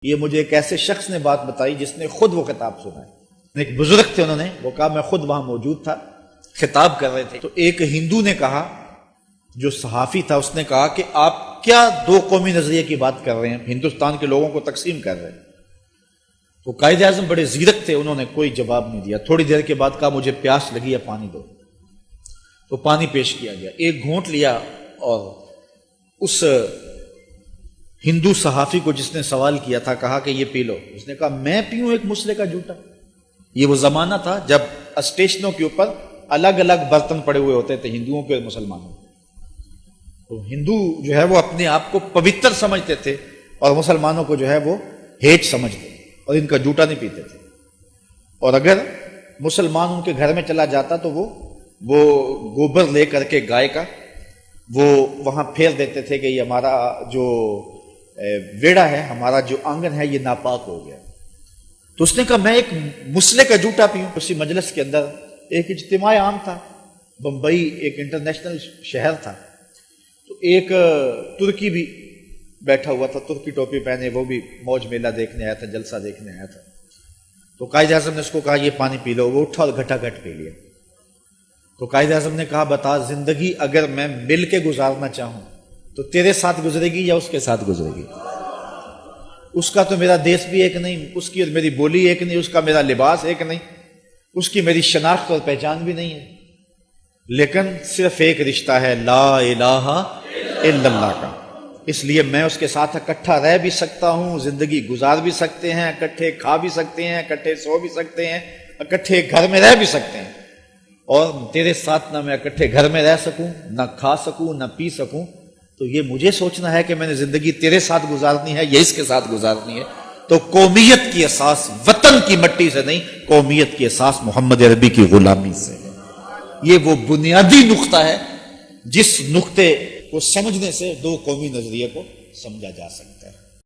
یہ مجھے ایک ایسے شخص نے بات بتائی جس نے خود وہ خطاب سنا ہے۔ ایک بزرگ تھے، انہوں نے وہ کہا میں خود وہاں موجود تھا، خطاب کر رہے تھے، تو ایک ہندو نے کہا، جو صحافی تھا، اس نے کہا کہ آپ کیا دو قومی نظریے کی بات کر رہے ہیں، ہندوستان کے لوگوں کو تقسیم کر رہے ہیں۔ تو قائد اعظم بڑے زیرک تھے، انہوں نے کوئی جواب نہیں دیا۔ تھوڑی دیر کے بعد کہا مجھے پیاس لگی ہے، پانی دو۔ تو پانی پیش کیا گیا، ایک گھونٹ لیا اور اس ہندو صحافی کو جس نے سوال کیا تھا کہا کہ یہ پی لو۔ اس نے کہا میں پیوں ایک مسلے کا جوٹا؟ یہ وہ زمانہ تھا جب اسٹیشنوں کے اوپر الگ الگ برتن پڑے ہوئے ہوتے تھے ہندوؤں کے اور مسلمانوں کے۔ تو ہندو جو ہے وہ اپنے آپ کو پوتر سمجھتے تھے اور مسلمانوں کو جو ہے وہ ہیٹ سمجھتے، اور ان کا جوٹا نہیں پیتے تھے۔ اور اگر مسلمان ان کے گھر میں چلا جاتا تو وہ گوبر لے کر کے گائے کا وہ وہاں پھیر دیتے تھے کہ یہ ہمارا جو ویڑا ہے، ہمارا جو آنگن ہے، یہ ناپاک ہو گیا۔ تو اس نے کہا میں ایک مسلے کا جوٹا پیوں؟ اسی مجلس کے اندر ایک اجتماع عام تھا، بمبئی ایک انٹرنیشنل شہر تھا، تو ایک ترکی بھی بیٹھا ہوا تھا، ترکی ٹوپی پہنے، وہ بھی موج میلہ دیکھنے آیا تھا، جلسہ دیکھنے آیا تھا۔ تو قائد اعظم نے اس کو کہا یہ پانی پی لو، وہ اٹھا اور گھٹا گھٹ پی لیا۔ تو قائد اعظم نے کہا بتا زندگی اگر میں مل کے گزارنا چاہوں تو تیرے ساتھ گزرے گی یا اس کے ساتھ گزرے گی؟ اس کا تو میرا دیس بھی ایک نہیں، اس کی اور میری بولی ایک نہیں، اس کا میرا لباس ایک نہیں، اس کی میری شناخت اور پہچان بھی نہیں ہے، لیکن صرف ایک رشتہ ہے، لا الہ الا اللہ کا۔ اس لیے میں اس کے ساتھ اکٹھا رہ بھی سکتا ہوں، زندگی گزار بھی سکتے ہیں، اکٹھے کھا بھی سکتے ہیں، اکٹھے سو بھی سکتے ہیں، اکٹھے گھر میں رہ بھی سکتے ہیں، اور تیرے ساتھ نہ میں اکٹھے گھر میں رہ سکوں، نہ کھا سکوں، نہ پی سکوں، تو یہ مجھے سوچنا ہے کہ میں نے زندگی تیرے ساتھ گزارنی ہے یا اس کے ساتھ گزارنی ہے۔ تو قومیت کی اساس وطن کی مٹی سے نہیں، قومیت کی اساس محمد عربی کی غلامی سے ہے۔ یہ وہ بنیادی نقطہ ہے جس نقطے کو سمجھنے سے دو قومی نظریے کو سمجھا جا سکتا ہے۔